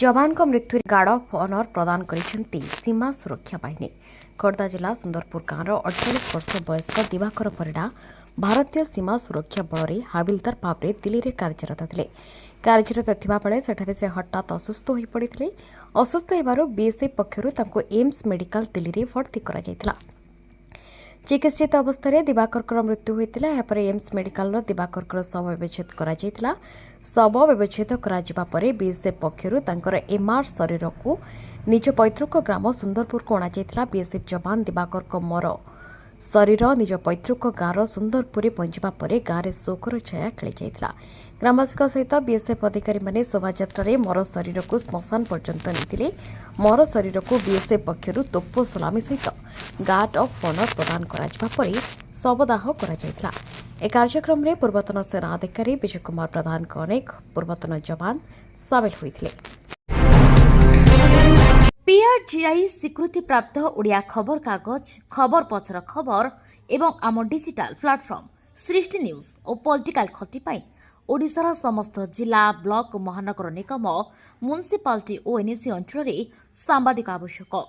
ଯବାନଙ୍କ ମୃତ୍ୟୁରେ guard of honour ପ୍ରଦାନ କରିଛନ୍ତି ସୀମା ସୁରକ୍ଷା ବାହିନୀ। ଖୋର୍ଦ୍ଧା ଜିଲ୍ଲା ସୁନ୍ଦରପୁର ଗାଁର 48 ବର୍ଷ ବୟସ୍କ ଦିବାକର ପରିଡ଼ା ଭାରତୀୟ ସୀମା ସୁରକ୍ଷା ବଳରେ ହାବିଲଦାର ଭାବରେ ଦିଲ୍ଲୀରେ କାର୍ଯ୍ୟରତ ଥିଲେ। କାର୍ଯ୍ୟରତ ଥିବାବେଳେ ସେଠାରେ ସେ ହଠାତ୍ ଅସୁସ୍ଥ ହୋଇପଡ଼ିଥିଲେ। ଅସୁସ୍ଥ ହେବାରୁ ବିଏସ୍ଏଫ୍ ପକ୍ଷରୁ ତାଙ୍କୁ ଏମ୍ସ ମେଡିକାଲ ଦିଲ୍ଲୀରେ ଭର୍ତ୍ତି କରାଯାଇଥିଲା। ଚିକିତ୍ସିତ ଅବସ୍ଥାରେ ଦିବାକରଙ୍କର ମୃତ୍ୟୁ ହୋଇଥିଲା। ଏହାପରେ ଏମ୍ସ ମେଡିକାଲର ଦିବାକରଙ୍କର ଶବ ବ୍ୟବଚ୍ଛେଦ କରାଯାଇଥିଲା। ଶବ ବ୍ୟବଚ୍ଛେଦ କରାଯିବା ପରେ ବିଏସ୍ଏଫ୍ ପକ୍ଷରୁ ତାଙ୍କର ଏମ୍ଆର୍ ଶରୀରକୁ ନିଜ ପୈତୃକ ଗ୍ରାମ ସୁନ୍ଦରପୁରକୁ ଅଣାଯାଇଥିଲା। ବିଏସ୍ଏଫ୍ ଯବାନ ଦିବାକରଙ୍କ ମର ଶରୀର ନିଜ ପୈତୃକ ଗାଁର ସୁନ୍ଦରପୁରରେ ପହଞ୍ଚିବା ପରେ ଗାଁରେ ଶୋକର ଛାୟା ଖେଳିଯାଇଥିଲା। ଗ୍ରାମବାସୀଙ୍କ ସହିତ ବିଏସ୍ଏଫ୍ ଅଧିକାରୀମାନେ ଶୋଭାଯାତ୍ରାରେ ମର ଶରୀରକୁ ଶ୍ମଶାନ ପର୍ଯ୍ୟନ୍ତ ନେଇଥିଲେ। ମର ଶରୀରକୁ ବିଏସ୍ଏଫ୍ ପକ୍ଷରୁ ତୋପ ସଲାମି ସହିତ ଗାର୍ଡ ଅଫ୍ ଅନର ପ୍ରଦାନ କରାଯିବା ପରେ ଶବଦାହ କରାଯାଇଥିଲା। ଏ କାର୍ଯ୍ୟକ୍ରମରେ ପୂର୍ବତନ ସେନା ଅଧିକାରୀ ବିଜୟ କୁମାର ପ୍ରଧାନଙ୍କ ଅନେକ ପୂର୍ବତନ ଯବାନ ସାମିଲ ହୋଇଥିଲେ। PRGI ସ୍ୱୀକୃତିପ୍ରାପ୍ତ ଓଡ଼ିଆ ଖବରକାଗଜ ଖବର ପଛର ଖବର ଏବଂ ଆମ ଡିଜିଟାଲ ପ୍ଲାଟଫର୍ମ ସୃଷ୍ଟି ନ୍ୟୁଜ୍ ଓ ପଲିଟିକାଲ ଖଟି ପାଇଁ ଓଡ଼ିଶାର ସମସ୍ତ ଜିଲ୍ଲା, ବ୍ଲକ, ମହାନଗର ନିଗମ, ମ୍ୟୁନିସିପାଲିଟି ଓ ଏନ୍ଏସି ଅଞ୍ଚଳରେ ସାମ୍ବାଦିକ ଆବଶ୍ୟକ।